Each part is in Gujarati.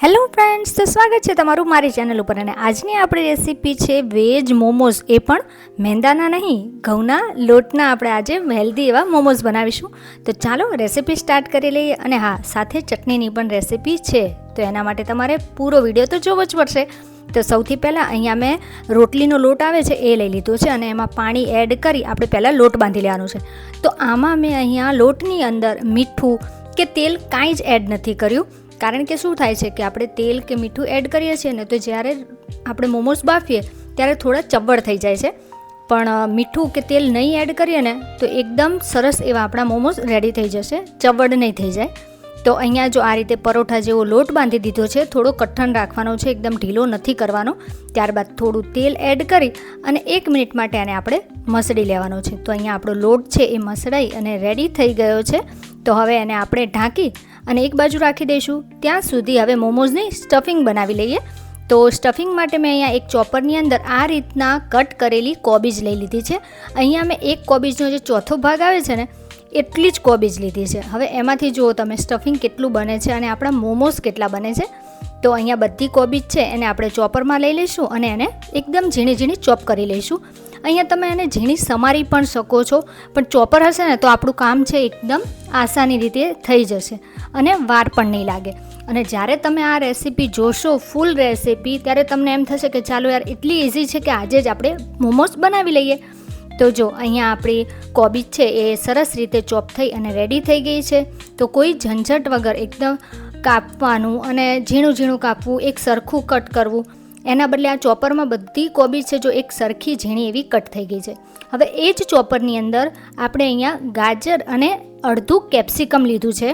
હેલો ફ્રેન્ડ્સ, તો સ્વાગત છે તમારું મારી ચેનલ ઉપર. અને આજની આપણી રેસીપી છે વેજ મોમોઝ, એ પણ મેંદાના નહીં, ઘઉંના લોટના આપણે આજે હેલ્ધી એવા મોમોઝ બનાવીશું. તો ચાલો રેસીપી સ્ટાર્ટ કરી લઈએ. અને હા, સાથે ચટણીની પણ રેસીપી છે, તો એના માટે તમારે પૂરો વિડીયો તો જોવો જ પડશે. તો સૌથી પહેલાં અહીંયા મેં રોટલીનો લોટ આવે છે એ લઈ લીધો છે, અને એમાં પાણી એડ કરી આપણે પહેલાં લોટ બાંધી લેવાનું છે. તો આમાં મેં અહીંયા લોટની અંદર મીઠું કે તેલ કાંઈ જ એડ નથી કર્યું, કારણ કે શું થાય છે કે આપણે તેલ કે મીઠું એડ કરીએ છીએ ને, તો જ્યારે આપણે મોમોસ બાફીએ ત્યારે થોડા ચવડ થઈ જાય છે. પણ મીઠું કે તેલ નહીં એડ કરીએ ને તો એકદમ સરસ એવા આપણા મોમોસ રેડી થઈ જશે, ચવડ નહીં થઈ જાય. તો અહીંયા જો આ રીતે પરોઠા જેવો લોટ બાંધી દીધો છે, થોડો કઠણ રાખવાનો છે, એકદમ ઢીલો નથી કરવાનો. ત્યારબાદ થોડું તેલ એડ કરી અને 1 મિનિટ માટે આને આપણે મસળી લેવાનો છે. તો અહીંયા આપણો લોટ છે એ મસળાઈ અને રેડી થઈ ગયો છે. તો હવે એને આપણે ઢાંકી અને એક બાજુ રાખી દઈશું. ત્યાં સુધી હવે મોમોઝની સ્ટફિંગ બનાવી લઈએ. તો સ્ટફિંગ માટે મેં અહીંયા એક ચોપરની અંદર આ રીતના કટ કરેલી કોબીજ લઈ લીધી છે. અહીંયા મેં એક કોબીજનો જે ચોથો ભાગ આવે છે ને, એટલી જ કોબીજ લીધી છે. હવે એમાંથી જુઓ તમે સ્ટફિંગ કેટલું બને છે અને આપણા મોમોસ કેટલા બને છે. તો અહીંયા બધી કોબીજ છે એને આપણે ચોપરમાં લઈ લઈશું અને એને એકદમ ઝીણી ઝીણી ચોપ કરી લઈશું. અહીંયા તમે એને ઝીણી સમારી પણ શકો છો, પણ ચોપર હશે ને તો આપણું કામ છે એકદમ આસાની રીતે થઈ જશે અને વાર પણ નહીં લાગે. અને જ્યારે તમે આ રેસીપી જોશો, ફૂલ રેસીપી, ત્યારે તમને એમ થશે કે ચાલો યાર, એટલી ઇઝી છે કે આજે જ આપણે મોમોસ બનાવી લઈએ. તો જો અહીંયા આપણી કોબીજ છે એ સરસ રીતે ચોપ થઈ અને રેડી થઈ ગઈ છે. તો કોઈ ઝંઝટ વગર એકદમ કાપવાનું અને ઝીણું ઝીણું કાપવું, એક સરખું કટ કરવું, એના બદલે આ ચોપરમાં બધી કોબીજ છે જો એક સરખી ઝીણી એવી કટ થઈ ગઈ છે. હવે એ જ ચોપરની અંદર આપણે અહીંયા ગાજર અને અડધું કેપ્સિકમ લીધું છે.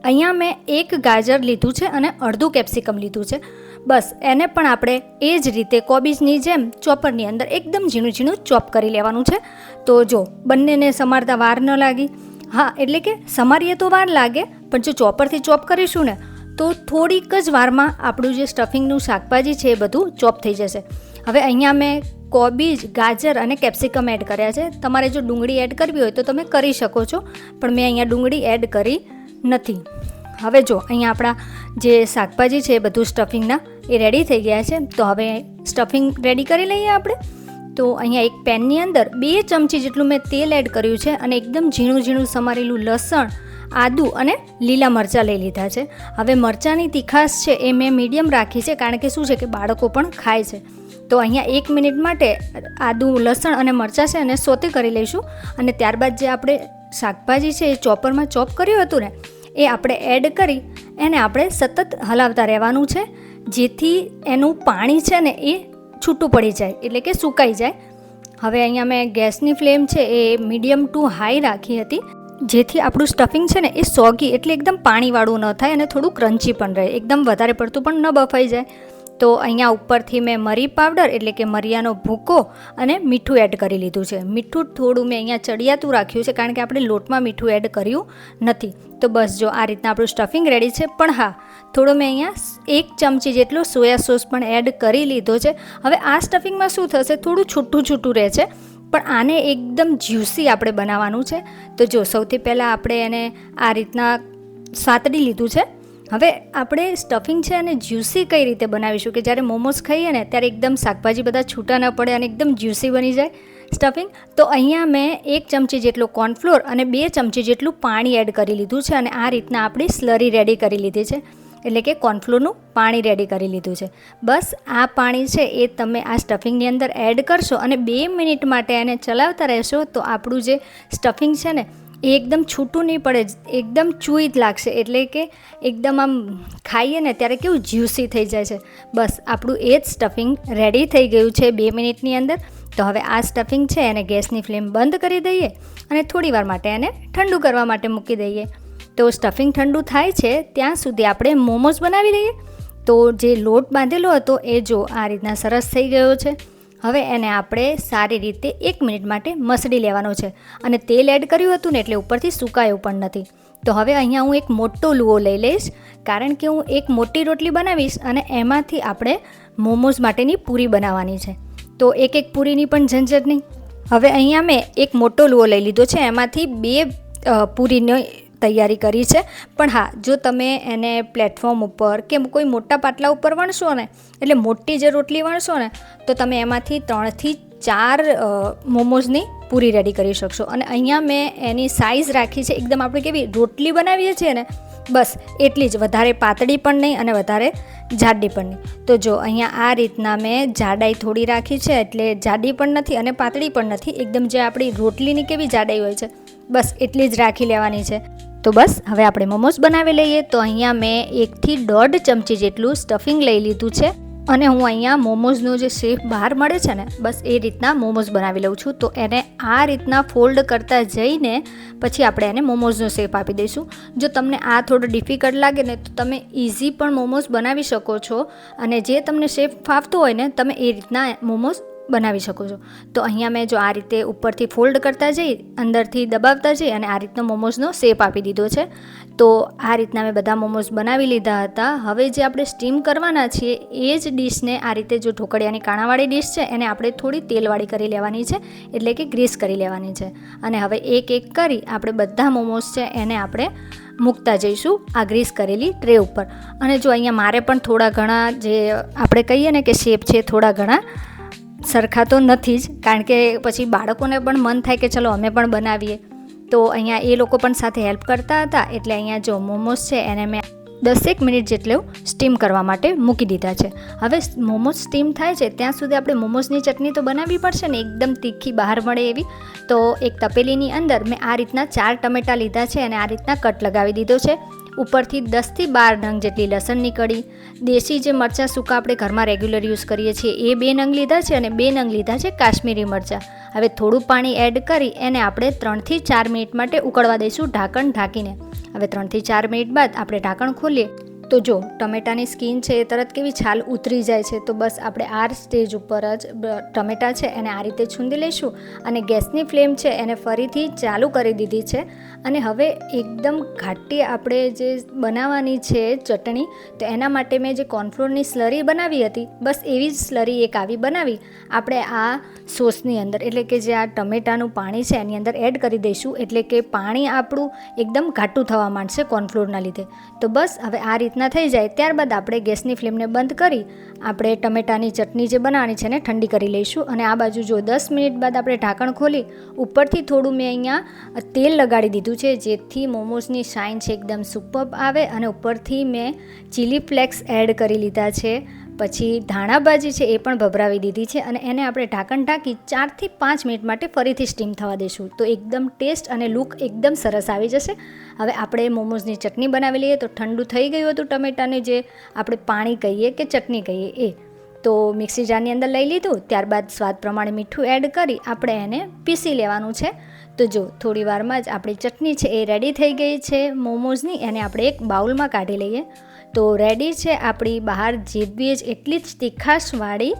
અહીંયા મેં 1 ગાજર લીધું છે અને અડધું કેપ્સિકમ લીધું છે. બસ એને પણ આપણે એ જ રીતે કોબીજની જેમ ચોપરની અંદર એકદમ ઝીણું ઝીણું ચોપ કરી લેવાનું છે. તો જો બંનેને સમારતા વાર ન લાગી, હા એટલે કે સમારીએ તો વાર લાગે, પણ જો ચોપરથી ચોપ કરીશું ને તો થોડીક જ વારમાં આપણું જે સ્ટફિંગનું શાકભાજી છે એ બધું ચોપ થઈ જશે. હવે અહીંયા મેં કોબીજ, ગાજર અને કેપ્સિકમ એડ કર્યા છે. તમારે જો ડુંગળી એડ કરવી હોય તો તમે કરી શકો છો, પણ મેં અહીંયા ડુંગળી એડ કરી નથી. હવે જો અહીંયા આપણા જે શાકભાજી છે એ બધું સ્ટફિંગના એ રેડી થઈ ગયા છે. તો હવે સ્ટફિંગ રેડી કરી લઈએ આપણે. તો અહીંયા એક પેનની અંદર 2 ચમચી જેટલું મેં તેલ એડ કર્યું છે અને એકદમ ઝીણું ઝીણું સમારેલું લસણ, આદું અને લીલા મરચાં લઈ લીધા છે. હવે મરચાંની તીખાશ છે એ મેં મીડિયમ રાખી છે, કારણ કે શું છે કે બાળકો પણ ખાય છે. તો અહીંયા 1 મિનિટ માટે આદું, લસણ અને મરચાં છે એને સોતે કરી લઈશું. અને ત્યારબાદ જે આપણે શાકભાજી છે એ ચોપરમાં ચોપ કર્યું હતું ને, એ આપણે એડ કરી એને આપણે સતત હલાવતા રહેવાનું છે, જેથી એનું પાણી છે ને એ છૂટું પડી જાય, એટલે કે સુકાઈ જાય. હવે અહીંયા મેં ગેસની ફ્લેમ છે એ મીડિયમ ટુ હાઈ રાખી હતી, જેથી આપણું સ્ટફિંગ છે ને એ સોગી, એટલે એકદમ પાણીવાળું ન થાય અને થોડું ક્રન્ચી પણ રહે, એકદમ વધારે પડતું પણ ન બફાઈ જાય. તો અહીંયા ઉપરથી મેં મરી પાવડર એટલે કે મરિયાનો ભૂકો અને મીઠું એડ કરી લીધું છે. મીઠું થોડું મેં અહીંયા ચડિયાતું રાખ્યું છે, કારણ કે આપણે લોટમાં મીઠું એડ કર્યું નથી. તો બસ જો આ રીતના આપણું સ્ટફિંગ રેડી છે. પણ હા, થોડો મેં અહીંયા 1 ચમચી જેટલો સોયા સોસ પણ એડ કરી લીધો છે. હવે આ સ્ટફિંગમાં શું થશે, થોડું છૂટું છૂટું રહે છે, પણ આને એકદમ જ્યુસી આપણે બનાવવાનું છે. તો જો સૌથી પહેલાં આપણે એને આ રીતના સાતડી લીધું છે. હવે આપણે સ્ટફિંગ છે અને જ્યુસી કઈ રીતે બનાવીશું કે જ્યારે મોમોસ ખાઈએ ને ત્યારે એકદમ શાકભાજી બધા છૂટા ન પડે અને એકદમ જ્યુસી બની જાય સ્ટફિંગ. તો અહીંયા મેં 1 ચમચી જેટલો કોર્નફ્લોર અને 2 ચમચી જેટલું પાણી એડ કરી લીધું છે. અને આ રીતના આપણી સ્લરી રેડી કરી લીધી છે, એટલે કે કોર્નફ્લોરનું પાણી રેડી કરી લીધું છે. બસ આ પાણી છે એ તમે આ સ્ટફિંગની અંદર એડ કરશો અને 2 મિનિટ માટે એને ચલાવતા રહેશો. તો આપણું જે સ્ટફિંગ છે ને એ એકદમ છૂટું નહીં પડે, એકદમ ચૂઈ જ લાગશે, એટલે કે એકદમ આમ ખાઈએ ને ત્યારે કેવું જ્યુસી થઈ જાય છે. બસ આપણું એ જ સ્ટફિંગ રેડી થઈ ગયું છે 2 મિનિટની અંદર. તો હવે આ સ્ટફિંગ છે એને ગેસની ફ્લેમ બંધ કરી દઈએ અને થોડી વાર માટે એને ઠંડુ કરવા માટે મૂકી દઈએ. તો સ્ટફિંગ ઠંડુ થાય છે ત્યાં સુધી આપણે મોમોસ બનાવી લઈએ. તો જે લોટ બાંધેલો હતો એ જો આ રીતના સરસ થઈ ગયો છે. હવે એને આપણે સારી રીતે 1 મિનિટ માટે મસળી લેવાનો છે. અને તેલ એડ કર્યું હતું ને એટલે ઉપરથી સુકાયું પણ નથી. તો હવે અહીંયા હું એક મોટો લુઓ લઈ લઈશ, કારણ કે હું એક મોટી રોટલી બનાવીશ અને એમાંથી આપણે મોમોઝ માટેની પૂરી બનાવવાની છે. તો એક પૂરીની પણ ઝંઝટ નહીં. હવે અહીંયા મેં એક મોટો લુઓ લઈ લીધો છે, એમાંથી 2 પૂરીનો તૈયારી કરી છે. પણ હા, જો તમે એને પ્લેટફોર્મ ઉપર કે કોઈ મોટા પાટલા ઉપર વણશો ને, એટલે મોટી જે રોટલી વણશો ને, તો તમે એમાંથી 3થી 4 મોમોઝની પૂરી રેડી કરી શકશો. અને અહીંયા મેં એની સાઇઝ રાખી છે એકદમ આપણે કેવી રોટલી બનાવીએ છીએ ને, બસ એટલી જ, વધારે પાતળી પણ નહીં અને વધારે જાડી પણ નહીં. તો જો અહીંયા આ રીતના મેં જાડાઈ થોડી રાખી છે, એટલે જાડી પણ નથી અને પાતળી પણ નથી, એકદમ જે આપણી રોટલીની કેવી જાડાઈ હોય છે, બસ એટલી જ રાખી લેવાની છે. તો બસ હવે આપણે મોમોઝ બનાવી લઈએ. તો અહીંયા મેં 1 થી 1.5 ચમચી જેટલું સ્ટફિંગ લઈ લીધું છે અને હું અહીંયા મોમોઝનો જે શેપ બહાર મળે છે ને, બસ એ રીતના મોમોઝ બનાવી લઉં છું. તો એને આ રીતના ફોલ્ડ કરતા જઈને પછી આપણે એને મોમોઝનો શેપ આપી દઈશું. જો તમને આ થોડો ડિફિકલ્ટ લાગે ને, તો તમે ઇઝી પણ મોમોઝ બનાવી શકો છો અને જે તમને શેપ ફાવતો હોય ને, તમે એ રીતના મોમોઝ બનાવી શકો છો. તો અહીંયા મેં જો આ રીતે ઉપરથી ફોલ્ડ કરતા જઈ, અંદરથી દબાવતા જઈ અને આ રીતનો મોમોઝનો શેપ આપી દીધો છે. તો આ રીતના મેં બધા મોમોઝ બનાવી લીધા હતા. હવે જે આપણે સ્ટીમ કરવાના છીએ એ જ ડીશને આ રીતે જો ઢોકળિયાની કાણાવાળી ડીશ છે, એને આપણે થોડી તેલવાળી કરી લેવાની છે, એટલે કે ગ્રીસ કરી લેવાની છે. અને હવે એક એક કરી આપણે બધા મોમોઝ છે એને આપણે મૂકતા જઈશું આ ગ્રીસ કરેલી ટ્રે ઉપર. અને જો અહીંયા મારે પણ થોડા ઘણા જે આપણે કહીએ ને કે શેપ છે, થોડા ઘણા સરખા તો નથી જ, કારણ કે પછી બાળકોને પણ મન થાય કે ચલો અમે પણ બનાવીએ. તો અહીંયા એ લોકો પણ સાથે હેલ્પ કરતા હતા, એટલે અહીંયા જો મોમોઝ છે એને મેં 10 મિનિટ જેટલું સ્ટીમ કરવા માટે મૂકી દીધા છે. હવે મોમોઝ સ્ટીમ થાય છે ત્યાં સુધી આપણે મોમોઝની ચટણી તો બનાવવી પડશે ને, એકદમ તીખી બહાર મળે એવી. તો એક તપેલીની અંદર મેં આ રીતના 4 ટમેટાં લીધા છે અને આ રીતના કટ લગાવી દીધો છે. ઉપરથી 10 થી 12 નંગ જેટલી લસણની કળી, દેશી જે મરચાં સૂકા આપણે ઘરમાં રેગ્યુલર યુઝ કરીએ છીએ એ 2 નંગ લીધા છે અને 2 નંગ લીધા છે કાશ્મીરી મરચાં. હવે થોડું પાણી એડ કરી એને આપણે 3 થી 4 મિનિટ માટે ઉકળવા દઈશું ઢાંકણ ઢાંકીને. હવે 3 થી 4 મિનિટ બાદ આપણે ઢાંકણ ખોલીએ તો જો ટમેટાની સ્કીન છે એ તરત કેવી છાલ ઉતરી જાય છે. તો બસ આપણે આ સ્ટેજ ઉપર જ ટમેટાં છે એને આ રીતે છૂંદી લઈશું અને ગેસની ફ્લેમ છે એને ફરીથી ચાલુ કરી દીધી છે. અને હવે એકદમ ઘાટી આપણે જે બનાવવાની છે ચટણી, તો એના માટે મેં જે કોર્નફ્લોરની સ્લરી બનાવી હતી, બસ એવી જ સ્લરી એક આવી બનાવી આપણે આ સોસની અંદર, એટલે કે જે આ ટમેટાનું પાણી છે એની અંદર એડ કરી દઈશું, એટલે કે પાણી આપણું એકદમ ઘાટું થવા માંડશે કોર્નફ્લોરના લીધે. તો બસ હવે આ રીતના થઈ જાય ત્યારબાદ આપણે ગેસની ફ્લેમને બંધ કરી આપણે ટમેટાની ચટણી જે બનાવવાની છે એને ઠંડી કરી લઈશું. અને આ બાજુ જો 10 મિનિટ બાદ આપણે ઢાંકણ ખોલી ઉપરથી થોડું મેં અહીંયા તેલ લગાડી દીધું છે, જેથી મોમોઝની શાઇન છે એકદમ સુપર્બ આવે. અને ઉપરથી મેં ચીલી ફ્લેક્સ એડ કરી લીધા છે, પછી ધાણાભાજી છે એ પણ ભભરાવી દીધી છે અને એને આપણે ઢાંકણ ઢાંકી 4 થી 5 મિનિટ માટે ફરીથી સ્ટીમ થવા દઈશું. તો એકદમ ટેસ્ટ અને લુક એકદમ સરસ આવી જશે. હવે આપણે મોમોઝની ચટણી બનાવી લઈએ. તો ઠંડુ થઈ ગયું હતું ટમેટાને જે આપણે પાણી કહીએ કે ચટણી કહીએ એ, તો મિક્સી જારની અંદર લઈ લીધું. ત્યારબાદ સ્વાદ પ્રમાણે મીઠું એડ કરી આપણે એને પીસી લેવાનું છે. તો જો થોડી વારમાં જ આપણી ચટણી છે એ રેડી થઈ ગઈ છે મોમોઝની. એને આપણે એક બાઉલમાં કાઢી લઈએ. તો રેડી છે આપણી બહાર જેવી જ એટલી જ તીખાશવાળી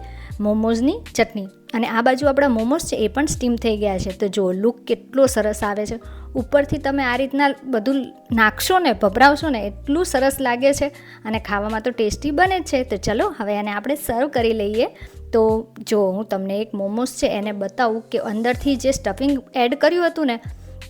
મોમોઝની ચટણી. અને આ બાજુ આપણા મોમોઝ છે એ પણ સ્ટીમ થઈ ગયા છે. તો જો લુક કેટલો સરસ આવે છે. ઉપરથી તમે આ રીતના બધું નાખશો ને, ભભરાવશો ને, એટલું સરસ લાગે છે અને ખાવામાં તો ટેસ્ટી બને જ છે. તો ચલો હવે એને આપણે સર્વ કરી લઈએ. તો જો હું તમને એક મોમોઝ છે એને બતાવું કે અંદરથી જે સ્ટફિંગ એડ કર્યું હતું ને,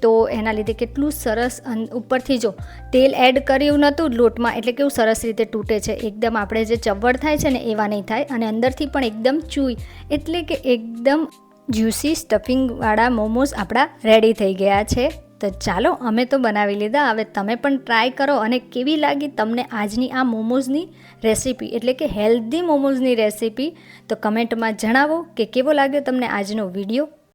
તો એના લીધે કેટલું સરસ ઉપરથી જો તેલ એડ કર્યું નહોતું લોટમાં, એટલે કેવું સરસ રીતે તૂટે છે. એકદમ આપણે જે ચવડ થાય છે ને એવા નહીં થાય. અને અંદરથી પણ એકદમ ચૂઈ, એટલે કે એકદમ જ્યુસી સ્ટફિંગવાળા મોમોઝ આપણા રેડી થઈ ગયા છે. તો ચાલો અમે તો બનાવી લીધા, હવે તમે પણ ટ્રાય કરો અને કેવી લાગી તમને આજની આ મોમોઝની રેસીપી, એટલે કે હેલ્ધી મોમોઝની રેસીપી. તો કમેન્ટમાં જણાવો કે કેવો લાગ્યો તમને આજનો વિડીયો.